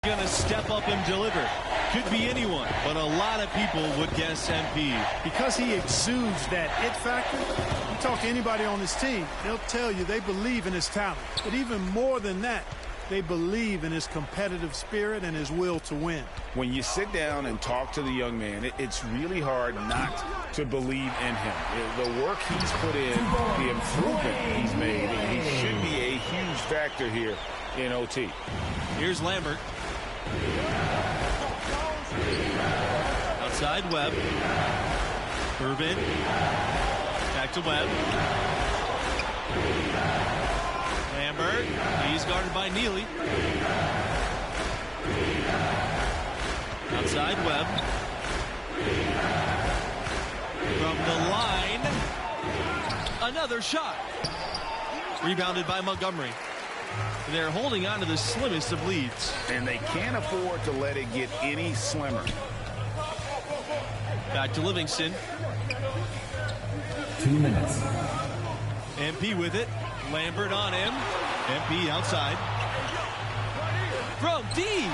Gonna step up and deliver. Could be anyone, but a lot of people would guess MP. Because he exudes that it factor, you talk to anybody on this team, they'll tell you they believe in his talent. But even more than that, they believe in his competitive spirit and his will to win. When you sit down and talk to the young man, it's really hard not to believe in him. The work he's put in, the improvement he's made, he should be a huge factor here in OT. Here's Lambert. Outside Webb. Irvin. Back to Webb. Lambert. He's guarded by Neely. Outside Webb. From the line. Another shot. Rebounded by Montgomery. They're holding on to the slimmest of leads. And they can't afford to let it get any slimmer. Back to Livingston. 2 minutes. MP with it. Lambert on him. MP outside. From deep.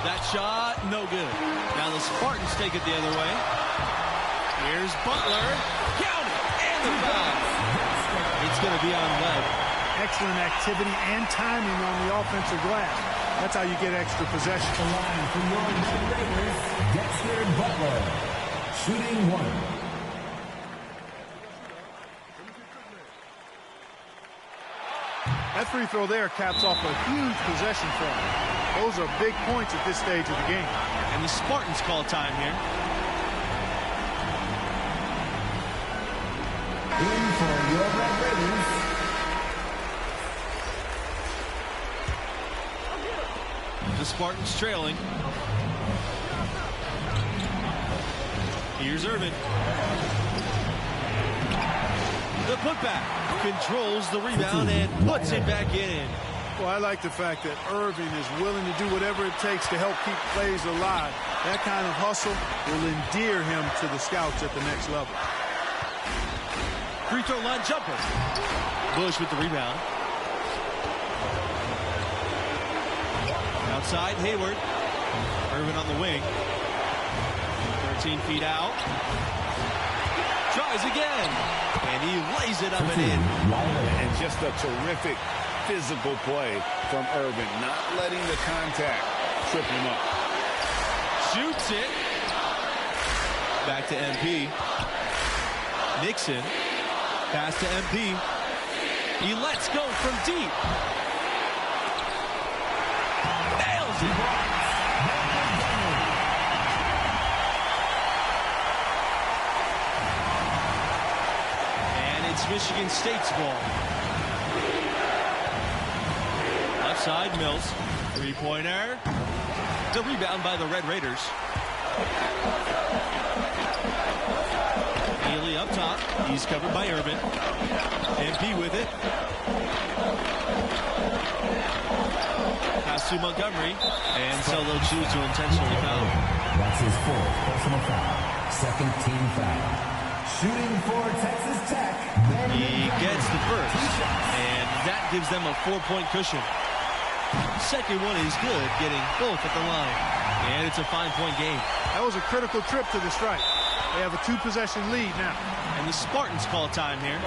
That shot, no good. Now the Spartans take it the other way. Here's Butler. Count it. And the foul. It's going to be on Webb. Excellent activity and timing on the offensive glass. That's how you get extra possession. The line for your Raiders, Dexter Butler, shooting 1. That free throw there caps off a huge possession for him. Those are big points at this stage of the game. And the Spartans call time here. In for your Red Raiders, The Spartans trailing. Here's Irvin. The putback. Controls the rebound and puts it back in. Well, I like the fact that Irving is willing to do whatever it takes to help keep plays alive. That kind of hustle will endear him to the scouts at the next level. Free throw line jumper. Bush with the rebound. Outside, Hayward. Irvin on the wing. 13 feet out. Tries again. And he lays it up and in. And just a terrific physical play from Irvin. Not letting the contact trip him up. Shoots it. Back to MP. Nixon. Pass to MP. He lets go from deep. Nails it. And it's Michigan State's ball. Left side, Mills. Three-pointer. The rebound by the Red Raiders. Neely up top. He's covered by Irvin. MP with it. Pass to Montgomery. And so they'll choose to intentionally foul. That's his 4th personal foul. Second team foul. Shooting for Texas Tech. He gets the first. And that gives them a 4-point cushion. Second one is good, getting both at the line. And it's a 5-point game. That was a critical trip to the strike. They have a 2-possession lead now. And the Spartans call time here.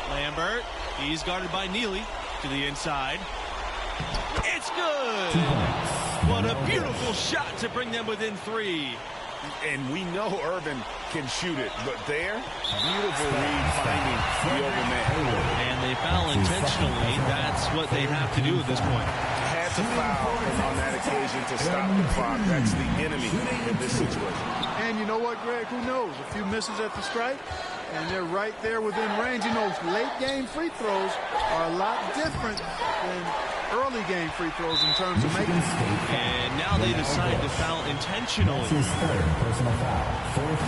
Lambert, he's guarded by Neely to the inside. It's good! What a beautiful shot to bring them within 3. And we know Irvin can shoot it, but there, beautiful read finding the open man. And they foul intentionally. That's what they have to do at this point. Had to foul on that occasion to stop the clock. That's the enemy in this situation. And you know what, Greg? Who knows? A few misses at the strike, and they're right there within range. You know, late-game free throws are a lot different than early game free throws in terms of making it. And now they decide to foul intentionally. That's his third personal foul.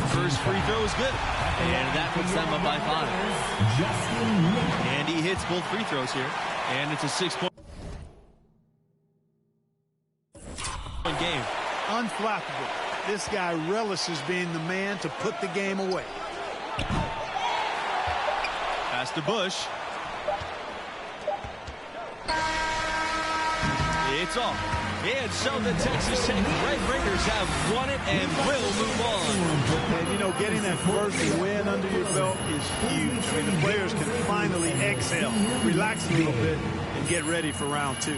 First free throw is good. And that puts them up by 5. And he hits both free throws here. And it's a 6-point game. Unflappable. This guy relishes being the man to put the game away. Pass to Bush. It's off. And so the Texas Tech Red Raiders have won it and will move on. And, you know, getting that first win under your belt is huge. I mean, the players can finally exhale, relax a little bit, and get ready for round 2.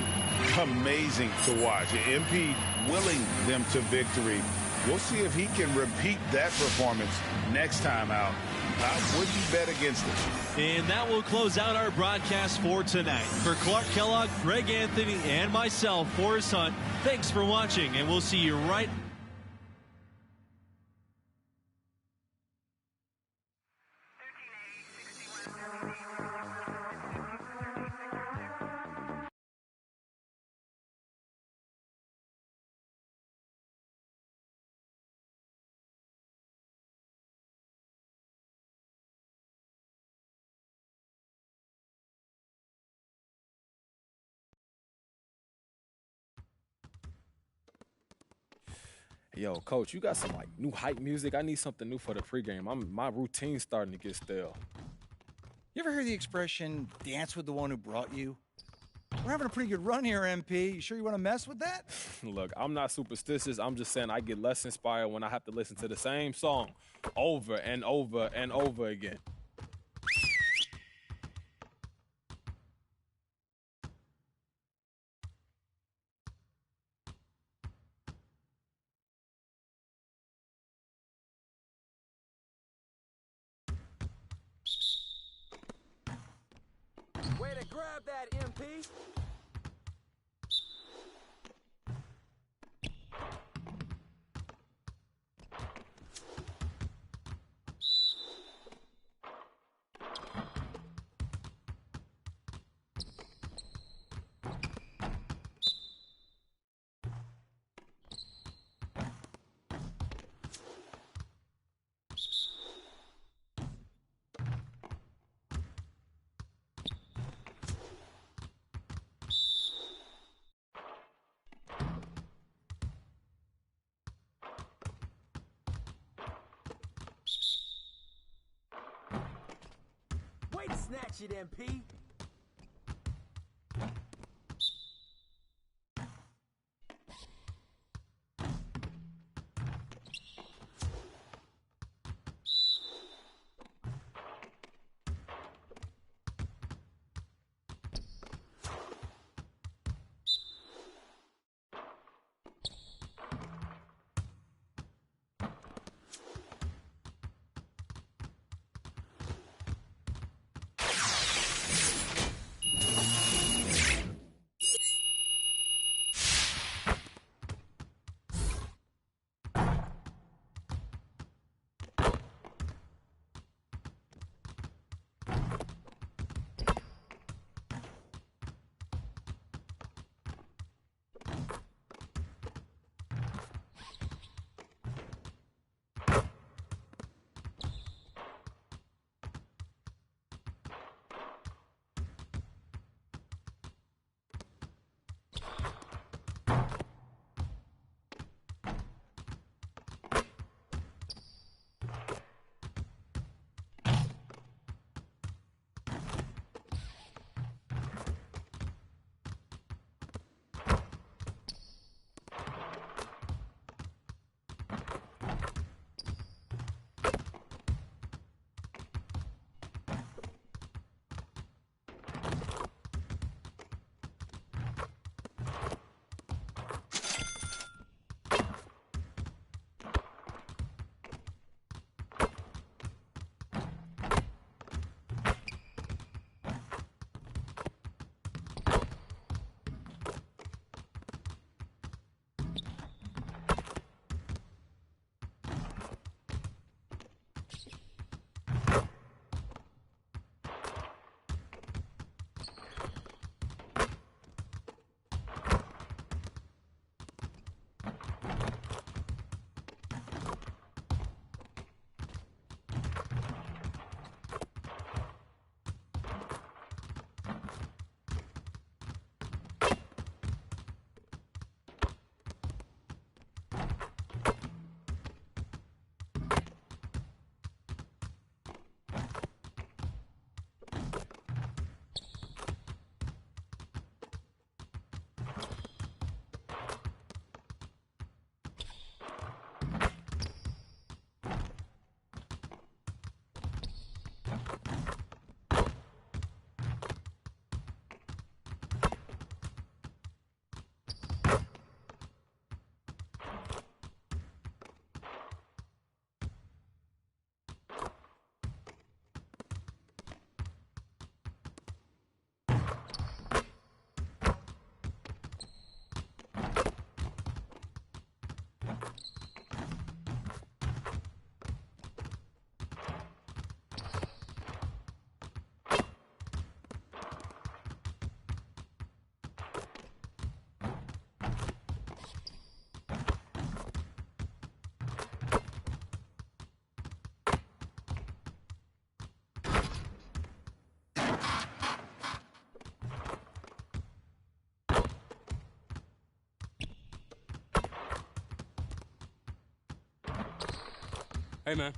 Amazing to watch. MP willing them to victory. We'll see if he can repeat that performance next time out. I wouldn't bet against it. And that will close out our broadcast for tonight. For Clark Kellogg, Greg Anthony, and myself, Forrest Hunt, thanks for watching, and we'll see you right Yo, Coach, you got some like new hype music? I need something new for the pregame. My routine's starting to get stale. You ever hear the expression, dance with the one who brought you? We're having a pretty good run here, MP. You sure you want to mess with that? Look, I'm not superstitious. I'm just saying I get less inspired when I have to listen to the same song over and over and over again. Way to grab that, MP. Way to snatch it, MP. Hey, man.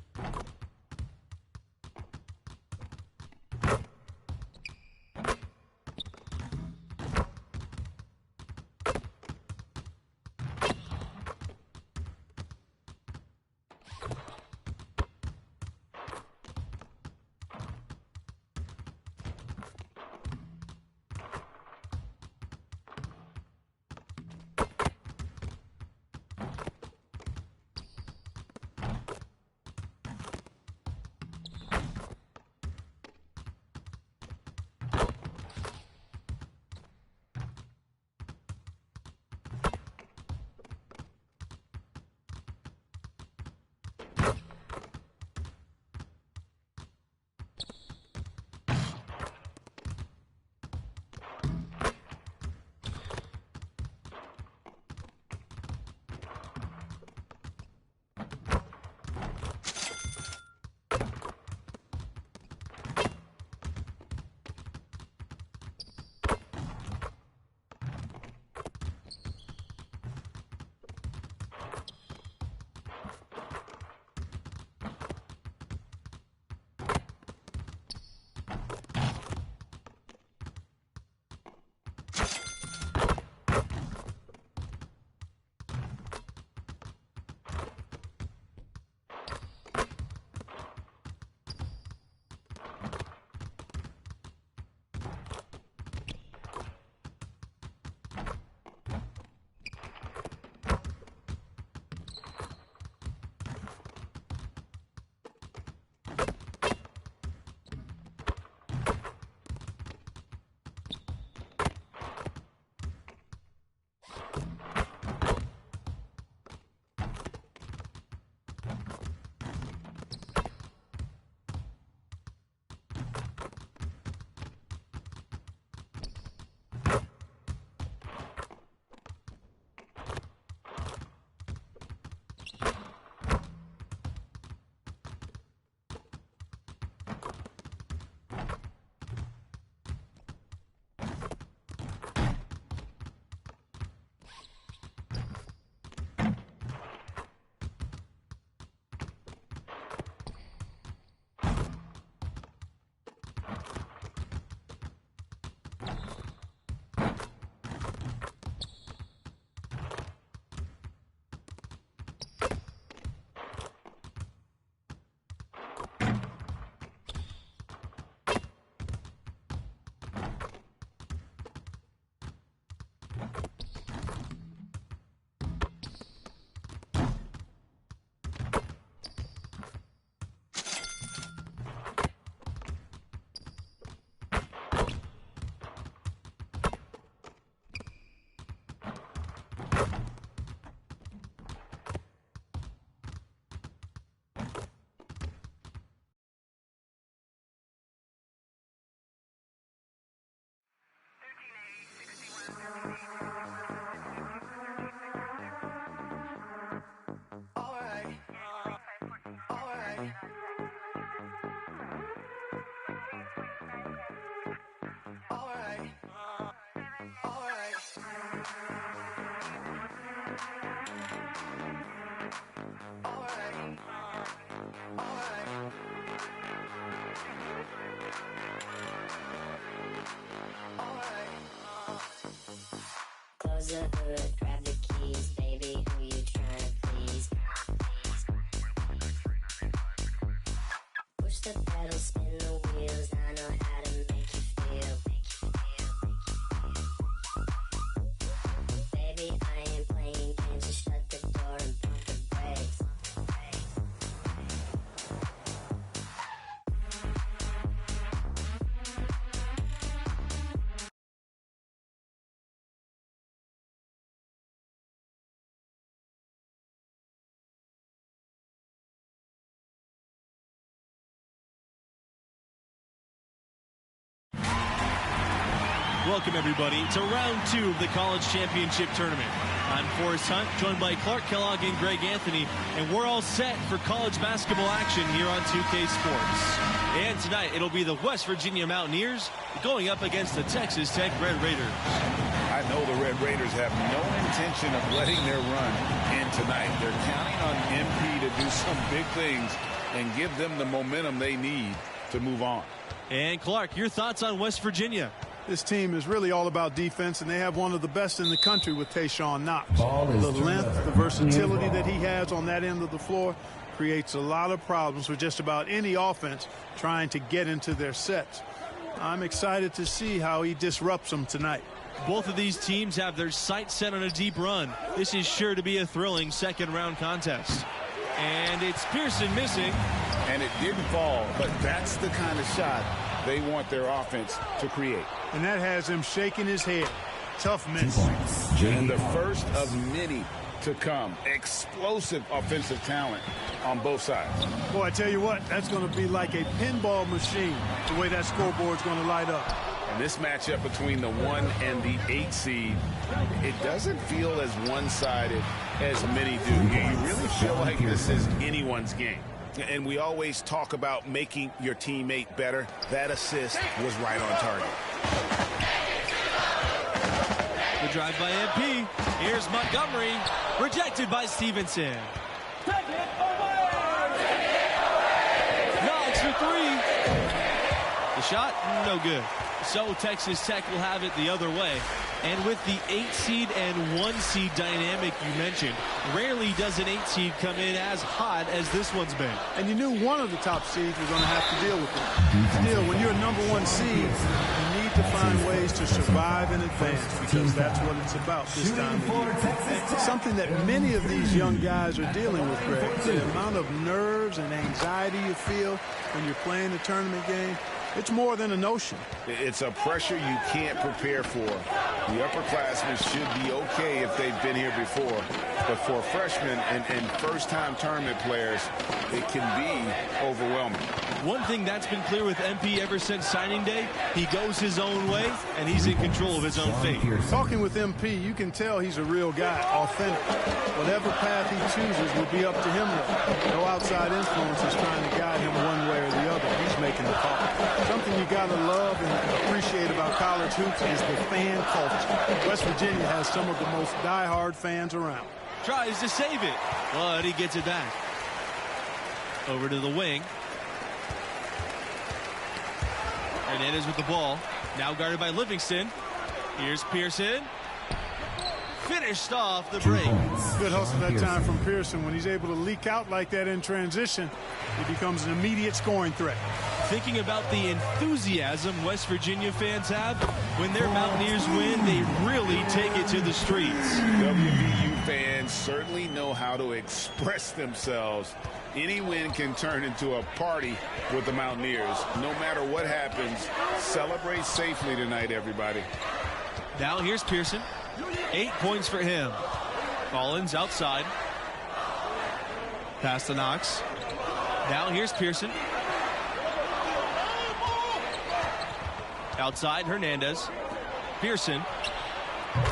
Close the hood, grab the keys, baby, who you trying to please? Push the pedal, spin the wheels, I know how to make you feel. Baby, I ain't playing games, just shut the door and pump the brakes. Welcome, everybody, to round 2 of the College Championship Tournament. I'm Forrest Hunt, joined by Clark Kellogg and Greg Anthony, and we're all set for college basketball action here on 2K Sports. And tonight, it'll be the West Virginia Mountaineers going up against the Texas Tech Red Raiders. I know the Red Raiders have no intention of letting their run end tonight. They're counting on MP to do some big things and give them the momentum they need to move on. And Clark, your thoughts on West Virginia? This team is really all about defense, and they have one of the best in the country with Tayshawn Knox. The length, the versatility that he has on that end of the floor creates a lot of problems for just about any offense trying to get into their sets. I'm excited to see how he disrupts them tonight. Both of these teams have their sights set on a deep run. This is sure to be a thrilling second-round contest. And it's Pearson missing. And it didn't fall, but that's the kind of shot they want their offense to create. And that has him shaking his head. Tough miss. And the first of many to come. Explosive offensive talent on both sides. Boy, I tell you what, that's going to be like a pinball machine, the way that scoreboard's going to light up. And this matchup between the 1 and the 8 seed, it doesn't feel as one-sided as many do. You really feel like this is anyone's game. And we always talk about making your teammate better. That assist was right on target. The drive by MP. Here's Montgomery. Rejected by Stevenson. Knox for three. The shot, no good. So Texas Tech will have it the other way. And with the 8 seed and 1 seed dynamic you mentioned, rarely does an 8 seed come in as hot as this one's been. And you knew one of the top seeds was going to have to deal with it. Still, when you're a number 1 seed, you need to find ways to survive in advance, because that's what it's about this time of year. Something that many of these young guys are dealing with, Greg. The amount of nerves and anxiety you feel when you're playing a tournament game, it's more than a notion. It's a pressure you can't prepare for. The upperclassmen should be okay if they've been here before. But for freshmen and first-time tournament players, it can be overwhelming. One thing that's been clear with MP ever since signing day, he goes his own way, and he's in control of his own fate. Talking with MP, you can tell he's a real guy, authentic. Whatever path he chooses will be up to him, though. No outside influence is trying to guide him one way or the other. He's making the call. Something you got to love and appreciate about college hoops is the fan culture. West Virginia has some of the most diehard fans around. Tries to save it, but he gets it back. Over to the wing. Hernandez with the ball. Now guarded by Livingston. Here's Pearson. Finished off the break. Good hustle that time from Pearson. When he's able to leak out like that in transition, he becomes an immediate scoring threat. Thinking about the enthusiasm West Virginia fans have, when their Mountaineers win, they really take it to the streets. WVU fans certainly know how to express themselves. Any win can turn into a party with the Mountaineers. No matter what happens, celebrate safely tonight, everybody. Now here's Pearson. 8 points for him. Collins outside. Pass to Knox. Now here's Pearson. Outside, Hernandez. Pearson.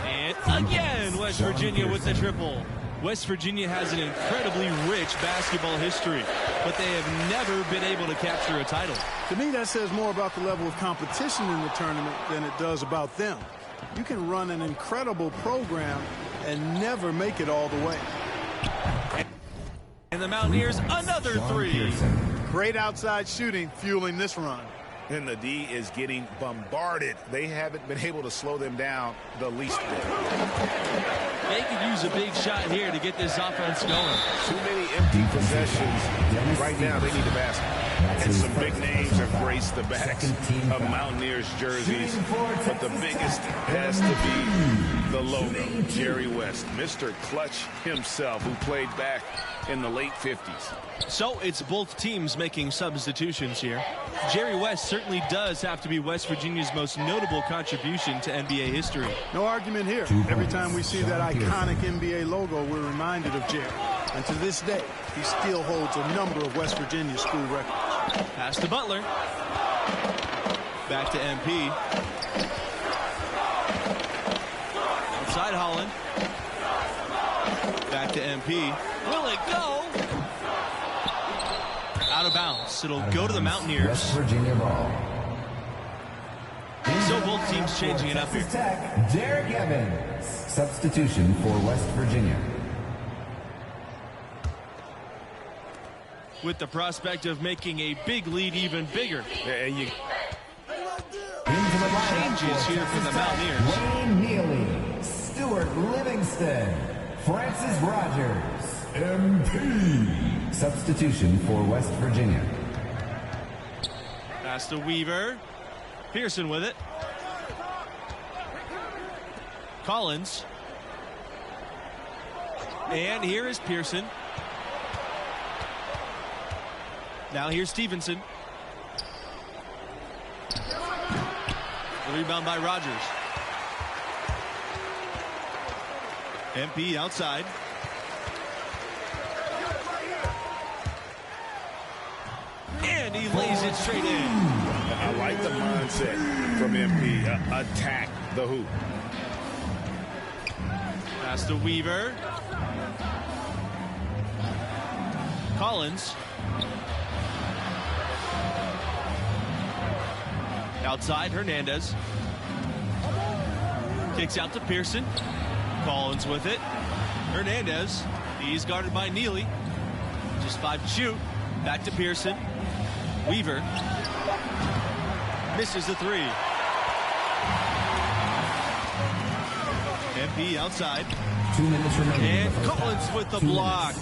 And again, West Virginia with the triple. West Virginia has an incredibly rich basketball history, but they have never been able to capture a title. To me, that says more about the level of competition in the tournament than it does about them. You can run an incredible program and never make it all the way. And the Mountaineers, another three. Great outside shooting fueling this run. And the D is getting bombarded. They haven't been able to slow them down the least bit. They could use a big shot here to get this offense going. Too many empty possessions. Right now, they need a basket. And some big names have graced the backs of Mountaineers jerseys. But the biggest has to be the logo, Jerry West, Mr. Clutch himself, who played back in the late 50s. So it's both teams making substitutions here. Jerry West certainly does have to be West Virginia's most notable contribution to NBA history. No argument here. Every time we see that iconic NBA logo, we're reminded of Jerry. And to this day, he still holds a number of West Virginia school records. Pass to Butler. Back to MP. Outside Holland. Back to MP. Will it go? Out of bounds. It'll Out of go to the bounds, Mountaineers. West Virginia ball. So both teams changing it up here. Texas Tech, Derek Evans. Substitution for West Virginia. With the prospect of making a big lead even bigger. And you Into the lineup Changes for here for the Texas Tech, Mountaineers. Wayne Neely, Stuart Livingston, Francis Rogers, MP. Substitution for West Virginia. Pass to Weaver. Pearson with it. Collins. And here is Pearson. Now here's Stevenson. The rebound by Rogers. MP outside. And he lays it straight in. I like the mindset from MP. Attack the hoop. Pass to Weaver. Collins. Outside, Hernandez. Kicks out to Pearson. Collins with it. Hernandez. He's guarded by Neely. Just 5 to shoot. Back to Pearson. Weaver. Misses the 3. MP outside. 2 minutes remaining. And Collins with the block.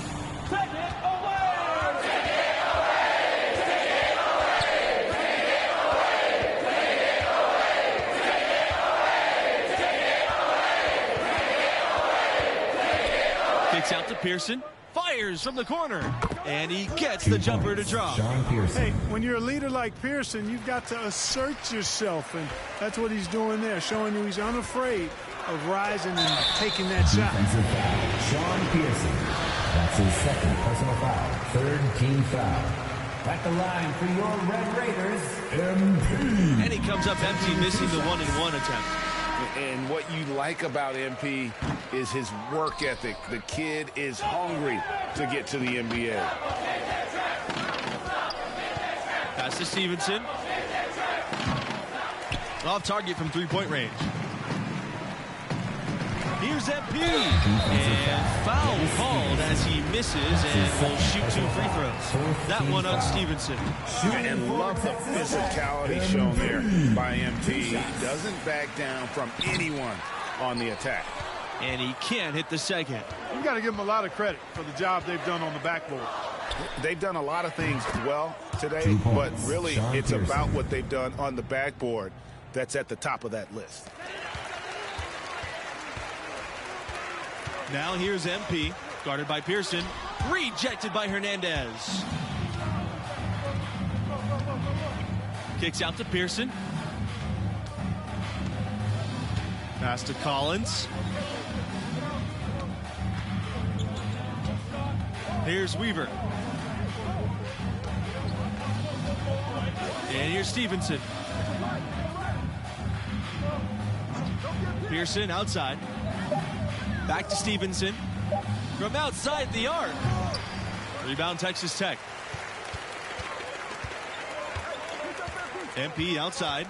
Kicks out to Pearson. Fires from the corner. And he gets the jumper to drop. Sean Pearson. Hey, when you're a leader like Pearson, you've got to assert yourself, and that's what he's doing there, showing you he's unafraid of rising and taking that shot. Defensive foul. Sean Pearson. That's his second personal foul. Third team foul. At the line for your Red Raiders, MP. And he comes up empty, missing the 1-and-1 attempt. And what you like about MP is his work ethic. The kid is hungry to get to the NBA. Pass to Stevenson. Off target from 3-point range. Here's MP. And foul called as he misses and will shoot 2 free throws. That one on Stevenson. And love the physicality shown there by MP. He doesn't back down from anyone on the attack. And he can't hit the second. You got to give them a lot of credit for the job they've done on the backboard. They've done a lot of things well today, 2 but points. really Sean it's Pearson. about what they've done on the backboard that's at the top of that list. Now here's MP, guarded by Pearson, rejected by Hernandez. Kicks out to Pearson. Pass to Collins. Here's Weaver. And here's Stevenson. Pearson outside. Back to Stevenson. From outside the arc. Rebound Texas Tech. MP outside.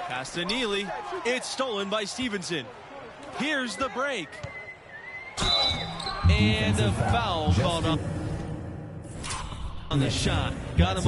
Pass to Neely. It's stolen by Stevenson. Here's the break. And a foul called on the shot. Got him